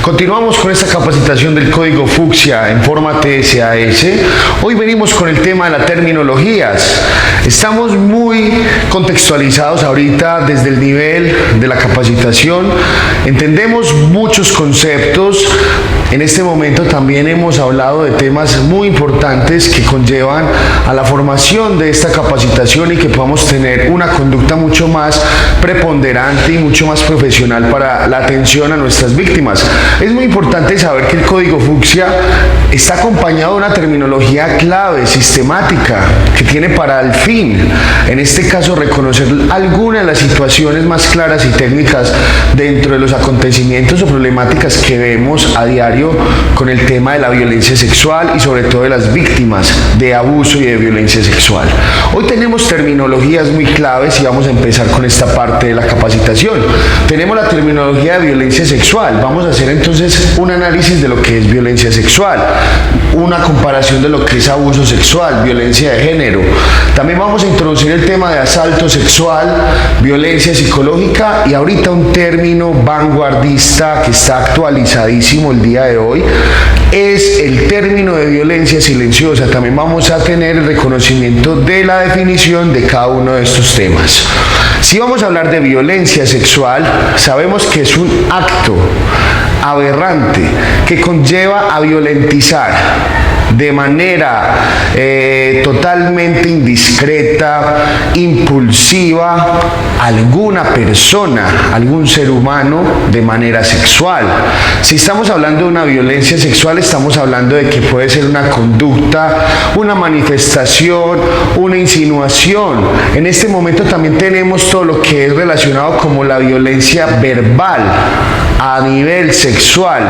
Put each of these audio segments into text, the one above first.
Continuamos con esta capacitación del Código Fucsia en forma TSAS. Hoy venimos con el tema de las terminologías. Estamos muy contextualizados ahorita desde el nivel de la capacitación. Entendemos muchos conceptos. En este momento también hemos hablado de temas muy importantes que conllevan a la formación de esta capacitación y que podamos tener una conducta mucho más preponderante y mucho más profesional para la atención a nuestras víctimas. Es muy importante saber que el Código Fucsia está acompañado de una terminología clave, sistemática, que tiene para el fin, en este caso, reconocer algunas de las situaciones más claras y técnicas dentro de los acontecimientos o problemáticas que vemos a diario con el tema de la violencia sexual y sobre todo de las víctimas de abuso y de violencia sexual. Hoy tenemos terminologías muy claves y vamos a empezar con esta parte de la capacitación. Tenemos la terminología de violencia sexual. Vamos a hacer entonces un análisis de lo que es violencia sexual, una comparación de lo que es abuso sexual, violencia de género. También vamos a introducir el tema de asalto sexual, violencia psicológica y ahorita un término vanguardista que está actualizadísimo el día de hoy es el término de violencia silenciosa. También vamos a tener el reconocimiento de la definición de cada uno de estos temas. Si vamos a hablar de violencia sexual, sabemos que es un acto aberrante que conlleva a violentizar de manera totalmente indiscreta, impulsiva, alguna persona, algún ser humano de manera sexual. Si estamos hablando de una violencia sexual, estamos hablando de que puede ser una conducta, una manifestación, una insinuación. En este momento también tenemos todo lo que es relacionado como la violencia verbal a nivel sexual,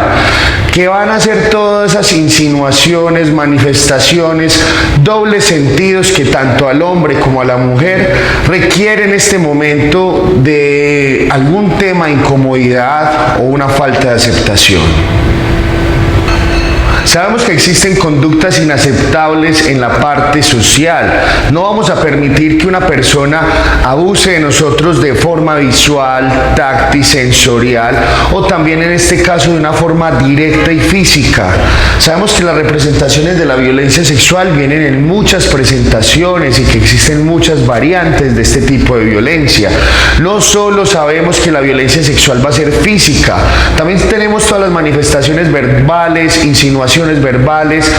que van a ser todas esas insinuaciones, manifestaciones, dobles sentidos que tanto al hombre como a la mujer requieren en este momento de algún tema de incomodidad o una falta de aceptación. Sabemos que existen conductas inaceptables en la parte social. No vamos a permitir que una persona abuse de nosotros de forma visual, táctil, sensorial o también en este caso de una forma directa y física. Sabemos que las representaciones de la violencia sexual vienen en muchas presentaciones y que existen muchas variantes de este tipo de violencia. No solo sabemos que la violencia sexual va a ser física, también tenemos todas las manifestaciones verbales, insinuaciones verbales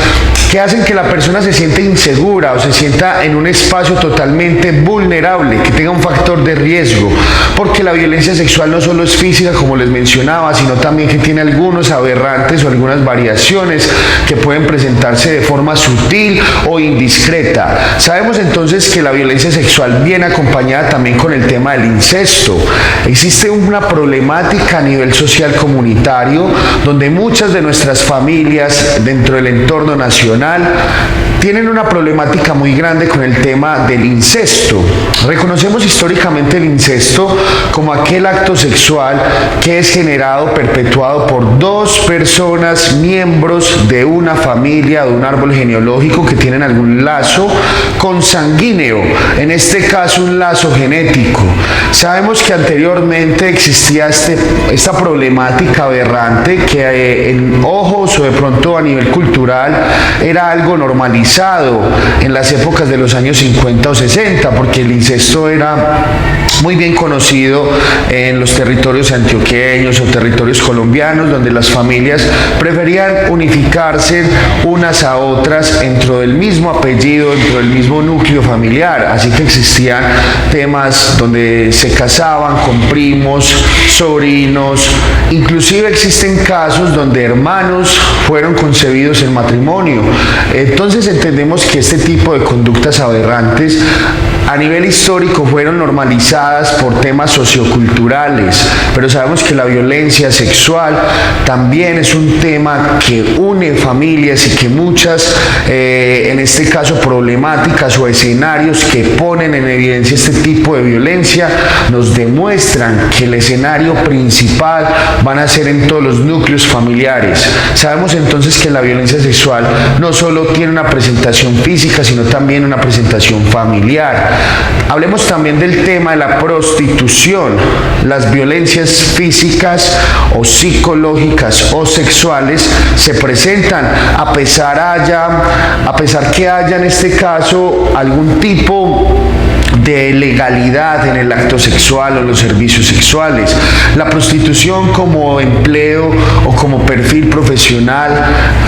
que hacen que la persona se sienta insegura o se sienta en un espacio totalmente vulnerable, que tenga un factor de riesgo, porque la violencia sexual no solo es física como les mencionaba, sino también que tiene algunos aberrantes o algunas variaciones que pueden presentarse de forma sutil o indiscreta. Sabemos entonces que la violencia sexual viene acompañada también con el tema del incesto. Existe una problemática a nivel social comunitario donde muchas de nuestras familias dentro del entorno nacional tienen una problemática muy grande con el tema del incesto. Reconocemos históricamente el incesto como aquel acto sexual que es generado, perpetuado por dos personas, miembros de una familia, de un árbol genealógico que tienen algún lazo consanguíneo, en este caso un lazo genético. Sabemos que anteriormente existía esta problemática aberrante que en ojos o de pronto a nivel cultural era algo normalizado en las épocas de los años 50 o 60, porque el incesto era muy bien conocido en los territorios antioqueños o territorios colombianos, donde las familias preferían unificarse unas a otras dentro del mismo apellido, dentro del mismo núcleo familiar, así que existían temas donde se casaban con primos, sobrinos, inclusive existen casos donde hermanos fueron concebidos en matrimonio. Entonces entendemos que este tipo de conductas aberrantes a nivel histórico fueron normalizadas por temas socioculturales, pero sabemos que la violencia sexual también es un tema que une familias y que muchas, en este caso problemáticas o escenarios que ponen en evidencia este tipo de violencia, nos demuestran que el escenario principal van a ser en todos los núcleos familiares. Sabemos entonces que la violencia sexual no solo tiene una presentación física, sino también una presentación familiar. Hablemos también del tema de la prostitución. Las violencias físicas o psicológicas o sexuales se presentan a pesar que haya en este caso algún tipo de legalidad en el acto sexual o los servicios sexuales. La prostitución como empleo o como perfil profesional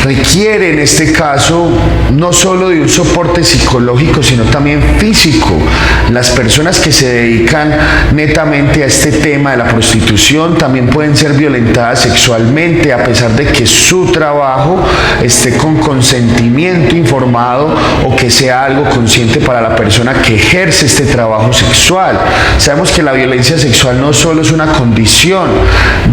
requiere en este caso no solo de un soporte psicológico sino también físico. Las personas que se dedican netamente a este tema de la prostitución también pueden ser violentadas sexualmente a pesar de que su trabajo esté con consentimiento informado o que sea algo consciente para la persona que ejerce este trabajo sexual. Sabemos que la violencia sexual no solo es una condición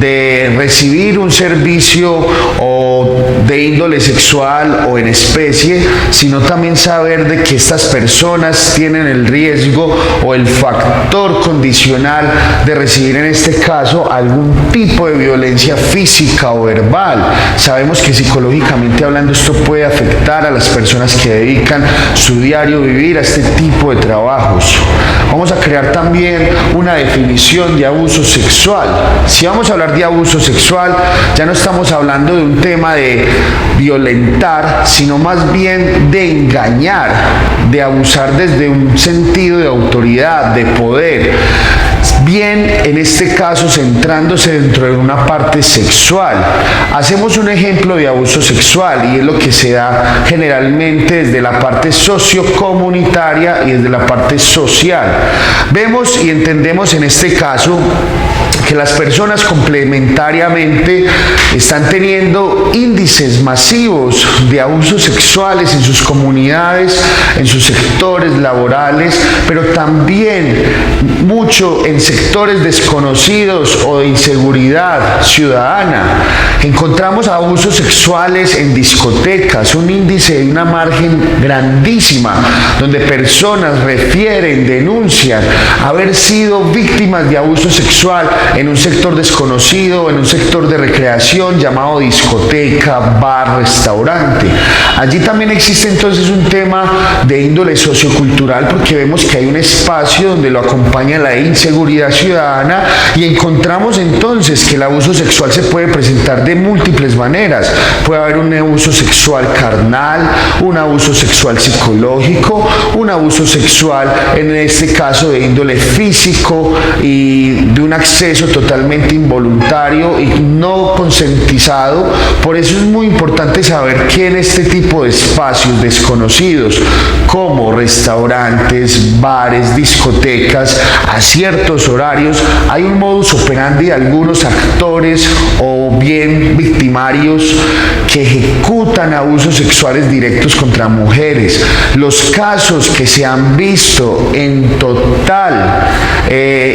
de recibir un servicio o de índole sexual o en especie, sino también saber de que estas personas tienen el riesgo o el factor condicional de recibir en este caso algún tipo de violencia física o verbal. Sabemos que psicológicamente hablando esto puede afectar a las personas que dedican su diario vivir a este tipo de trabajos. Vamos a crear también una definición de abuso sexual. Si vamos a hablar de abuso sexual, ya no estamos hablando de un tema de violentar, sino más bien de engañar, de abusar desde un sentido de autoridad, de poder. Bien, en este caso centrándose dentro de una parte sexual. Hacemos un ejemplo de abuso sexual y es lo que se da generalmente desde la parte sociocomunitaria y desde la parte social. Vemos y entendemos en este caso que las personas complementariamente están teniendo índices masivos de abusos sexuales en sus comunidades, en sus sectores laborales, pero también mucho en sectores desconocidos o de inseguridad ciudadana. Encontramos abusos sexuales en discotecas, un índice de una margen grandísima, donde personas refieren, denuncian haber sido víctimas de abuso sexual en un sector desconocido, en un sector de recreación llamado discoteca, bar, restaurante. Allí también existe entonces un tema de índole sociocultural porque vemos que hay un espacio donde lo acompaña la inseguridad ciudadana y encontramos entonces que el abuso sexual se puede presentar de múltiples maneras. Puede haber un abuso sexual carnal, un abuso sexual psicológico, un abuso sexual en este caso de índole físico y de un acceso totalmente involuntario y no consentizado. Por eso es muy importante saber que en este tipo de espacios desconocidos como restaurantes, bares, discotecas, a ciertos horarios hay un modus operandi de algunos actores o bien victimarios que ejecutan abusos sexuales directos contra mujeres. Los casos que se han visto en total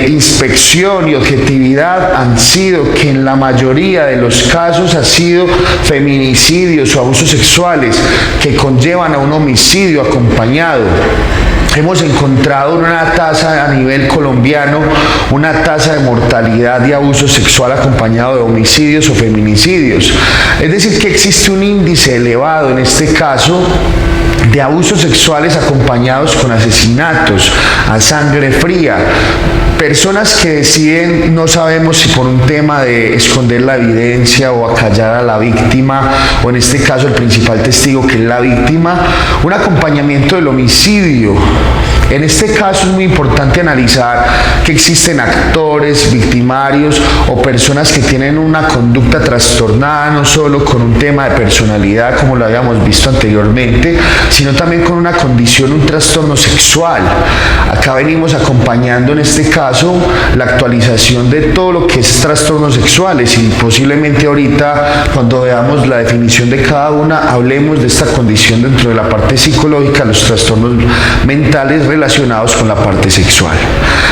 inspección y objetividad han sido que en la mayoría de los casos ha sido feminicidios o abusos sexuales que conllevan a un homicidio acompañado. Hemos encontrado una tasa a nivel colombiano, una tasa de mortalidad de abuso sexual acompañado de homicidios o feminicidios. Es decir, que existe un índice elevado en este caso de abusos sexuales acompañados con asesinatos a sangre fría. Personas que deciden, no sabemos si por un tema de esconder la evidencia o acallar a la víctima, o en este caso el principal testigo que es la víctima, un acompañamiento del homicidio. En este caso es muy importante analizar que existen actores, victimarios o personas que tienen una conducta trastornada, no solo con un tema de personalidad como lo habíamos visto anteriormente, sino también con una condición, un trastorno sexual. Acá venimos acompañando en este caso la actualización de todo lo que es trastornos sexuales y posiblemente ahorita cuando veamos la definición de cada una hablemos de esta condición dentro de la parte psicológica, los trastornos mentales relacionados con la parte sexual.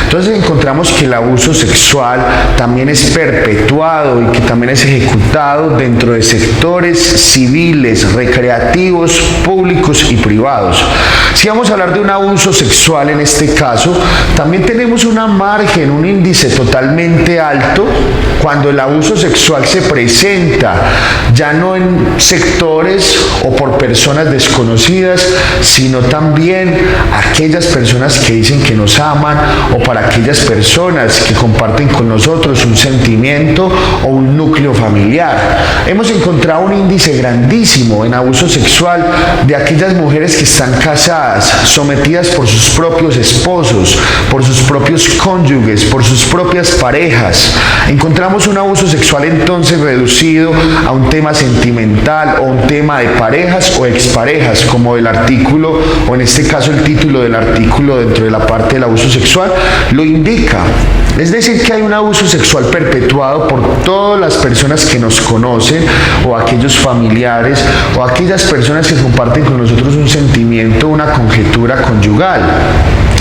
Entonces encontramos que el abuso sexual también es perpetuado y que también es ejecutado dentro de sectores civiles, recreativos, públicos y privados. Si vamos a hablar de un abuso sexual en este caso, también tenemos una margen, un índice totalmente alto cuando el abuso sexual se presenta ya no en sectores o por personas desconocidas, sino también aquellas personas que dicen que nos aman o para aquellas personas que comparten con nosotros un sentimiento o un núcleo familiar. Hemos encontrado un índice grandísimo en abuso sexual de aquellas mujeres que están casadas, sometidas por sus propios esposos, por sus propios cónyuges, por sus propias parejas. Encontramos un abuso sexual entonces reducido a un tema sentimental o un tema de parejas o exparejas, como el artículo, o en este caso el título del artículo dentro de la parte del abuso sexual lo indica. Es decir, que hay un abuso sexual perpetuado por todas las personas que nos conocen o aquellos familiares o aquellas personas que comparten con nosotros un sentimiento, una conjetura conyugal.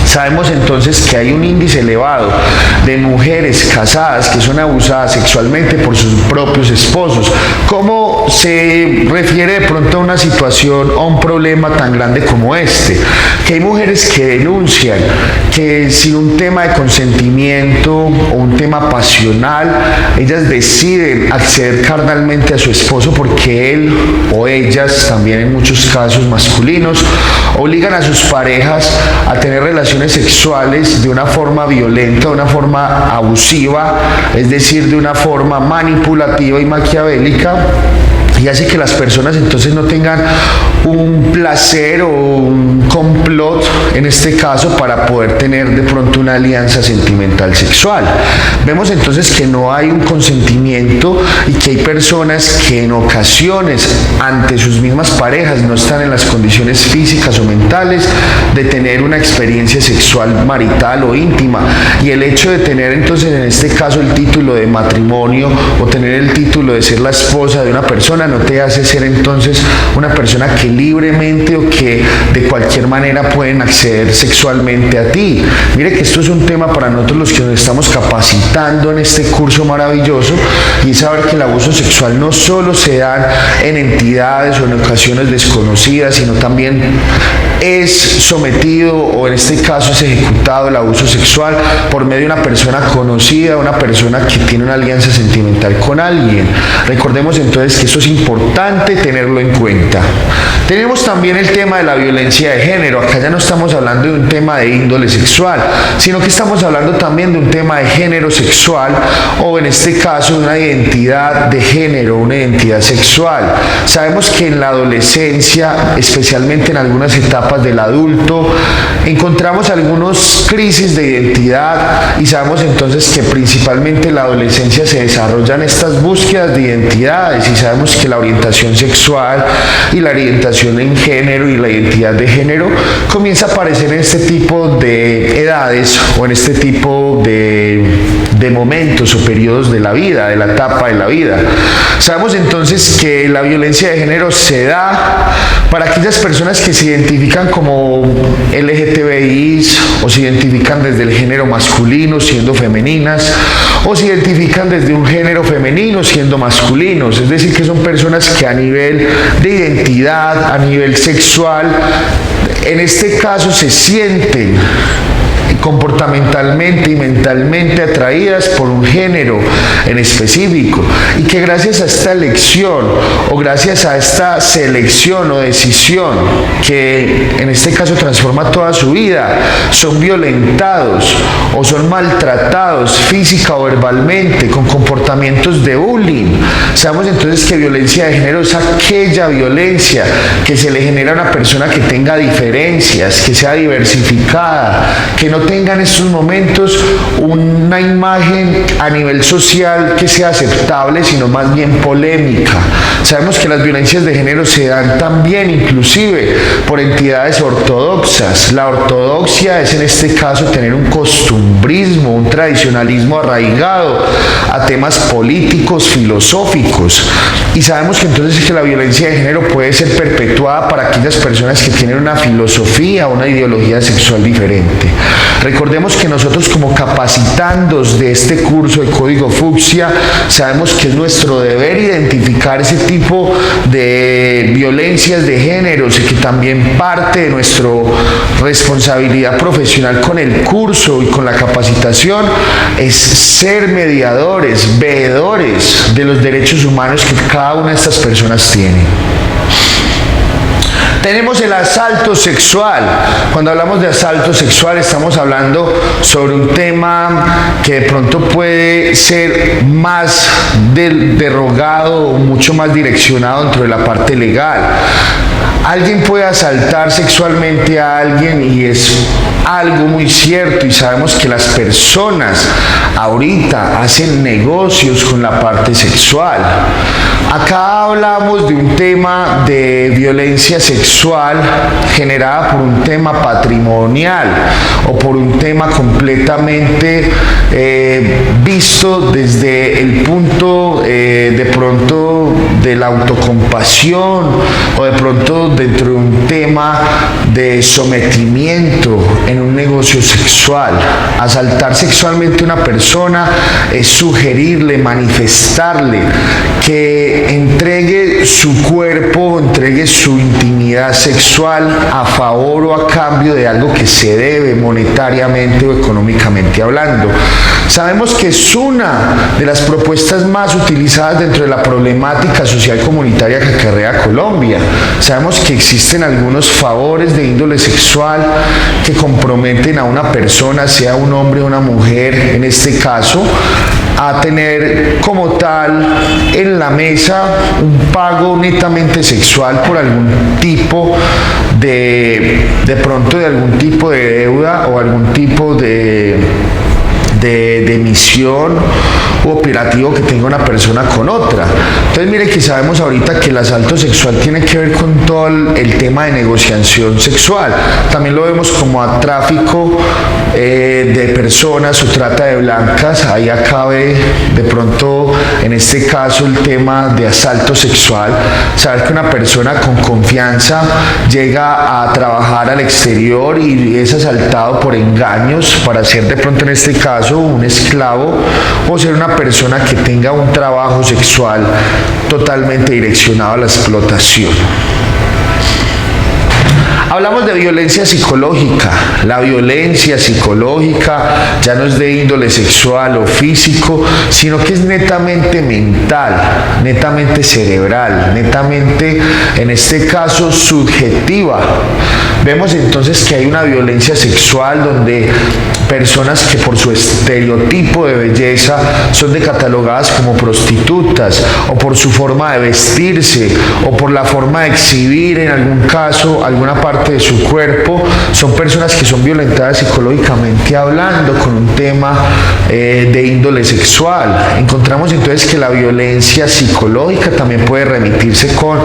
Sabemos entonces que hay un índice elevado de mujeres casadas que son abusadas sexualmente por sus propios esposos. ¿Cómo se refiere de pronto a una situación o a un problema tan grande como este? Que hay mujeres que denuncian que sin un tema de consentimiento o un tema pasional, ellas deciden acceder carnalmente a su esposo porque él o ellas, también en muchos casos masculinos, obligan a sus parejas a tener relaciones sexuales de una forma violenta, de una forma abusiva, es decir, de una forma manipulativa y maquiavélica, y hace que las personas entonces no tengan un placer o un complot, en este caso, para poder tener de pronto una alianza sentimental sexual. Vemos entonces que no hay un consentimiento y que hay personas que en ocasiones ante sus mismas parejas no están en las condiciones físicas o mentales de tener una experiencia sexual marital o íntima, y el hecho de tener entonces en este caso el título de matrimonio o tener el título de ser la esposa de una persona no te hace ser entonces una persona que libremente o que de cualquier manera pueden acceder sexualmente a ti. Mire que esto es un tema para nosotros los que nos estamos capacitando en este curso maravilloso, y es saber que el abuso sexual no solo se da en entidades o en ocasiones desconocidas, sino también es sometido o en este caso es ejecutado el abuso sexual por medio de una persona conocida, una persona que tiene una alianza sentimental con alguien. Recordemos entonces que eso es importante tenerlo en cuenta. Tenemos también el tema de la violencia de género. Acá ya no estamos hablando de un tema de índole sexual, sino que estamos hablando también de un tema de género sexual, o en este caso una identidad de género, una identidad sexual. Sabemos que en la adolescencia, especialmente en algunas etapas del adulto, encontramos algunas crisis de identidad, y sabemos entonces que principalmente en la adolescencia se desarrollan estas búsquedas de identidades, y sabemos que la orientación sexual y la orientación en género y la identidad de género comienza a aparecer en este tipo de edades o en este tipo de momentos o periodos de la vida, de la etapa de la vida. Sabemos entonces que la violencia de género se da para aquellas personas que se identifican como LGTBI o se identifican desde el género masculino siendo femeninas, o se identifican desde un género femenino siendo masculinos. Es decir, que son personas que a nivel de identidad, a nivel sexual, en este caso se sienten comportamentalmente y mentalmente atraídas por un género en específico, y que gracias a esta elección o gracias a esta selección o decisión que en este caso transforma toda su vida, son violentados o son maltratados física o verbalmente con comportamientos de bullying. Sabemos entonces que violencia de género es aquella violencia que se le genera a una persona que tenga diferencias, que sea diversificada, que no tenga en estos momentos una imagen a nivel social que sea aceptable, sino más bien polémica. Sabemos que las violencias de género se dan también inclusive por entidades ortodoxas. La ortodoxia es en este caso tener un costumbrismo, un tradicionalismo arraigado a temas políticos, filosóficos, y sabemos que entonces que la violencia de género puede ser perpetuada para aquellas personas que tienen una filosofía o una ideología sexual diferente. Recordemos que nosotros como capacitandos de este curso de Código Fucsia sabemos que es nuestro deber identificar ese tipo de violencias de género, y que también parte de nuestra responsabilidad profesional con el curso y con la capacitación es ser mediadores, veedores de los derechos humanos que cada una de estas personas tiene. Tenemos el asalto sexual. Cuando hablamos de asalto sexual estamos hablando sobre un tema que de pronto puede ser más derogado o mucho más direccionado dentro de la parte legal. Alguien puede asaltar sexualmente a alguien y es algo muy cierto, y sabemos que las personas ahorita hacen negocios con la parte sexual. Acá hablamos de un tema de violencia sexual generada por un tema patrimonial o por un tema completamente visto desde el punto de pronto de la autocompasión, o de pronto dentro de un tema de sometimiento en un negocio sexual. Asaltar sexualmente a una persona es sugerirle, manifestarle que entregue su cuerpo, entregue su intimidad sexual a favor o a cambio de algo que se debe monetariamente o económicamente hablando. Sabemos que es una de las propuestas más utilizadas dentro de la problemática social comunitaria que acarrea Colombia. Sabemos que existen algunos favores de índole sexual que comprometen a una persona, sea un hombre o una mujer, en este caso, a tener como tal en la mesa un pago netamente sexual por algún tipo de pronto de algún tipo de deuda o algún tipo de misión u operativo que tenga una persona con otra. Entonces mire que sabemos ahorita que el asalto sexual tiene que ver con todo el tema de negociación sexual. También lo vemos como a tráfico de personas o trata de blancas. Ahí acabe de pronto en este caso el tema de asalto sexual. Saber que una persona con confianza llega a trabajar al exterior y es asaltado por engaños para ser de pronto en este caso un esclavo, o ser una persona que tenga un trabajo sexual totalmente direccionado a la explotación. Hablamos de violencia psicológica. La violencia psicológica ya no es de índole sexual o físico, sino que es netamente mental, netamente cerebral, netamente, en este caso, subjetiva. Vemos entonces que hay una violencia sexual donde personas que por su estereotipo de belleza son catalogadas como prostitutas, o por su forma de vestirse, o por la forma de exhibir en algún caso alguna parte de su cuerpo, son personas que son violentadas psicológicamente hablando con un tema de índole sexual. Encontramos entonces que la violencia psicológica también puede remitirse con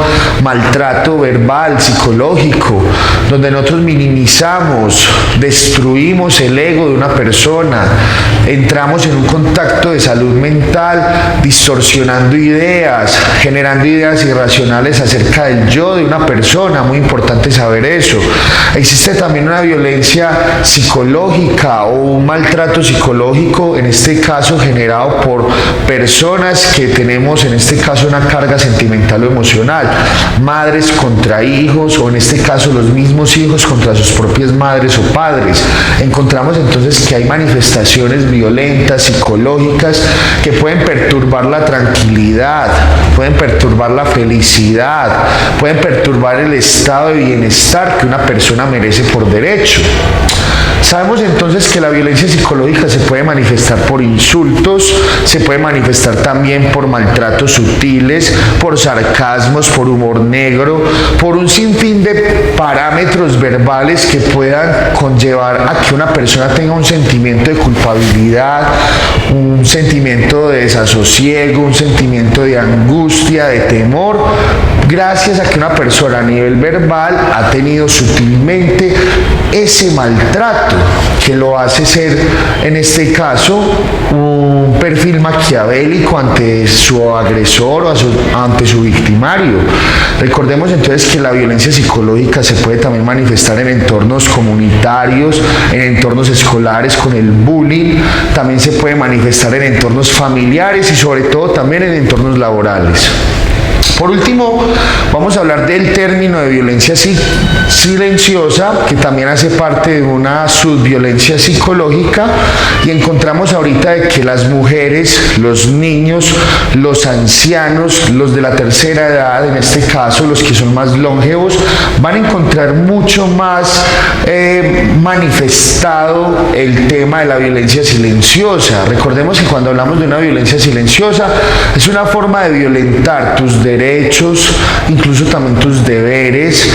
maltrato verbal, psicológico, donde nosotros minimizamos, destruimos el ego de una persona, entramos en un contacto de salud mental, distorsionando ideas, generando ideas irracionales acerca del yo de una persona. Muy importante saber eso. Existe también una violencia psicológica o un maltrato psicológico, en este caso generado por personas que tenemos en este caso una carga sentimental o emocional, madres contra hijos, o en este caso los mismos hijos contra sus propias madres o padres. Encontramos entonces que hay manifestaciones violentas, psicológicas, que pueden perturbar la tranquilidad, pueden perturbar la felicidad, pueden perturbar el estado de bienestar que una persona merece por derecho. Sabemos entonces que la violencia psicológica se puede manifestar por insultos, se puede manifestar también por maltratos sutiles, por sarcasmos, por humor negro, por un sinfín de parámetros verbales que puedan conllevar a que una persona tenga un sentimiento de culpabilidad, un sentimiento de desasosiego, un sentimiento de angustia, de temor, gracias a que una persona a nivel verbal ha tenido sutilmente ese maltrato que lo hace ser, en este caso, un perfil maquiavélico ante su agresor o ante su victimario. Recordemos entonces que la violencia psicológica se puede también manifestar en entornos comunitarios, en entornos escolares con el bullying, también se puede manifestar en entornos familiares y sobre todo también en entornos laborales. Por último, vamos a hablar del término de violencia silenciosa, que también hace parte de una subviolencia psicológica, y encontramos ahorita de que las mujeres, los niños, los ancianos, los de la tercera edad, en este caso los que son más longevos, van a encontrar mucho más manifestado el tema de la violencia silenciosa. Recordemos que cuando hablamos de una violencia silenciosa, es una forma de violentar tus derechos, incluso también tus deberes,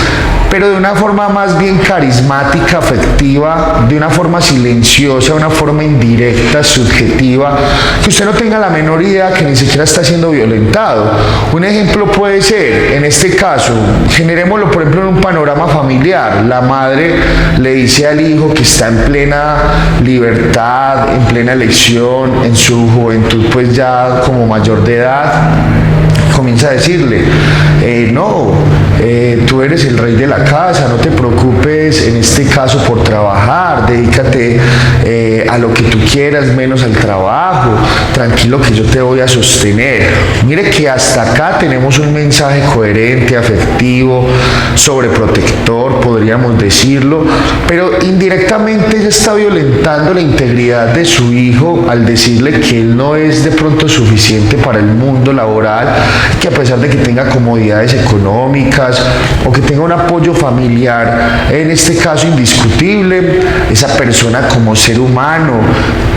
pero de una forma más bien carismática, afectiva, de una forma silenciosa, una forma indirecta, subjetiva, que usted no tenga la menor idea que ni siquiera está siendo violentado. Un ejemplo puede ser, en este caso, generémoslo por ejemplo en un panorama familiar. La madre le dice al hijo que está en plena libertad, en plena elección, en su juventud pues ya como mayor de edad, comienza a decirle, tú eres el rey de la casa, no te preocupes en este caso por trabajar, dedícate a lo que tú quieras menos al trabajo, tranquilo que yo te voy a sostener. Mire que hasta acá tenemos un mensaje coherente, afectivo, sobreprotector, podríamos decirlo, pero indirectamente ella está violentando la integridad de su hijo al decirle que él no es de pronto suficiente para el mundo laboral, que a pesar de que tenga comodidades económicas o que tenga un apoyo familiar, en este caso indiscutible, esa persona como ser humano,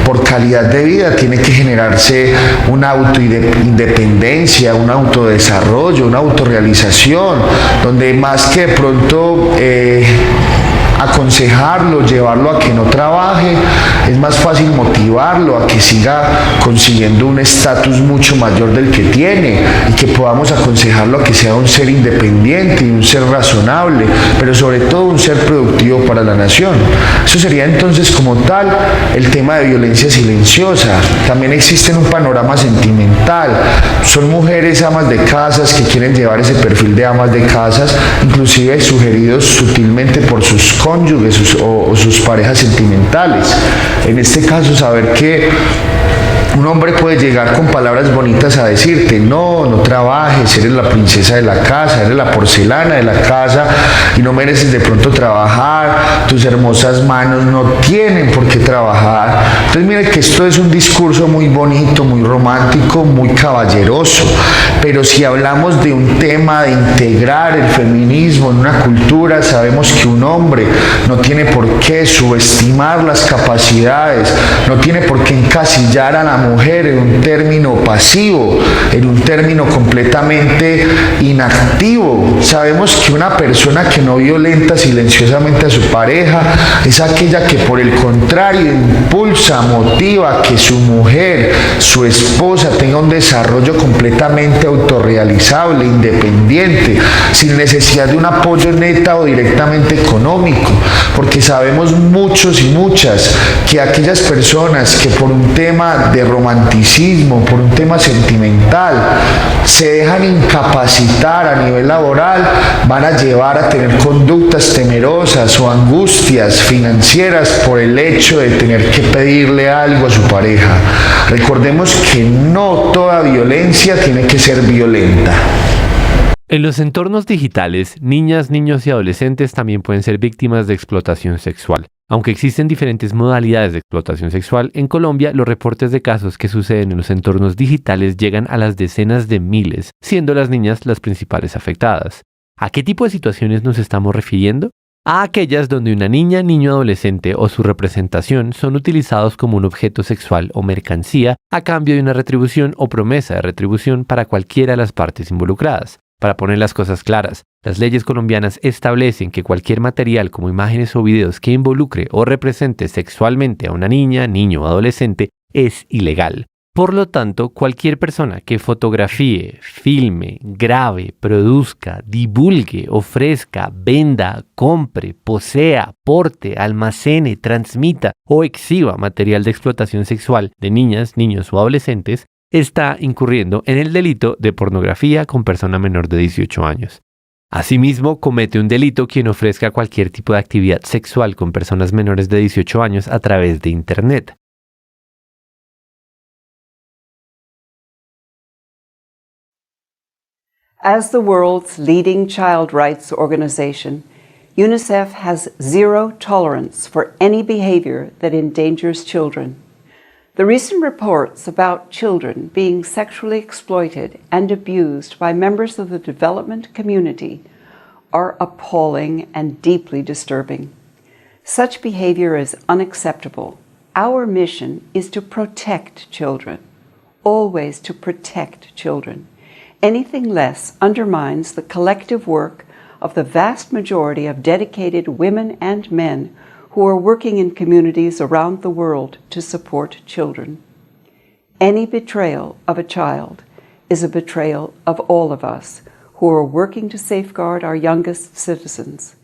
por calidad de vida, tiene que generarse una autoindependencia, un autodesarrollo, una autorrealización, donde más que de pronto aconsejarlo, llevarlo a que no trabaje, es más fácil motivarlo a que siga consiguiendo un estatus mucho mayor del que tiene, y que podamos aconsejarlo a que sea un ser independiente y un ser razonable, pero sobre todo un ser productivo para la nación. Eso sería entonces como tal el tema de violencia silenciosa. También existe un panorama sentimental. Son mujeres amas de casas que quieren llevar ese perfil de amas de casas, inclusive sugeridos sutilmente por sus cónyuges o sus parejas sentimentales. En este caso, saber que un hombre puede llegar con palabras bonitas a decirte, no trabajes, eres la princesa de la casa, eres la porcelana de la casa y no mereces de pronto trabajar, tus hermosas manos no tienen por qué trabajar. Entonces mire que esto es un discurso muy bonito, muy romántico, muy caballeroso, pero si hablamos de un tema de integrar el feminismo en una cultura, sabemos que un hombre no tiene por qué subestimar las capacidades, no tiene por qué encasillar a la mujer en un término pasivo, en un término completamente inactivo. Sabemos que una persona que no violenta silenciosamente a su pareja es aquella que por el contrario impulsa, motiva que su mujer, su esposa tenga un desarrollo completamente autorrealizable, independiente, sin necesidad de un apoyo neta o directamente económico, porque sabemos muchos y muchas que aquellas personas que por un tema de romanticismo, por un tema sentimental, se dejan incapacitar a nivel laboral, van a llevar a tener conductas temerosas o angustias financieras por el hecho de tener que pedirle algo a su pareja. Recordemos que no toda violencia tiene que ser violenta. En los entornos digitales, niñas, niños y adolescentes también pueden ser víctimas de explotación sexual. Aunque existen diferentes modalidades de explotación sexual, en Colombia los reportes de casos que suceden en los entornos digitales llegan a las decenas de miles, siendo las niñas las principales afectadas. ¿A qué tipo de situaciones nos estamos refiriendo? A aquellas donde una niña, niño, adolescente o su representación son utilizados como un objeto sexual o mercancía a cambio de una retribución o promesa de retribución para cualquiera de las partes involucradas. Para poner las cosas claras, las leyes colombianas establecen que cualquier material como imágenes o videos que involucre o represente sexualmente a una niña, niño o adolescente es ilegal. Por lo tanto, cualquier persona que fotografíe, filme, grabe, produzca, divulgue, ofrezca, venda, compre, posea, porte, almacene, transmita o exhiba material de explotación sexual de niñas, niños o adolescentes está incurriendo en el delito de pornografía con persona menor de 18 años. Asimismo, comete un delito quien ofrezca cualquier tipo de actividad sexual con personas menores de 18 años a través de Internet. As the world's leading child rights organization, UNICEF has zero tolerance for any behavior that endangers children. The recent reports about children being sexually exploited and abused by members of the development community are appalling and deeply disturbing. Such behavior is unacceptable. Our mission is to protect children, always to protect children. Anything less undermines the collective work of the vast majority of dedicated women and men who are working in communities around the world to support children. Any betrayal of a child is a betrayal of all of us who are working to safeguard our youngest citizens.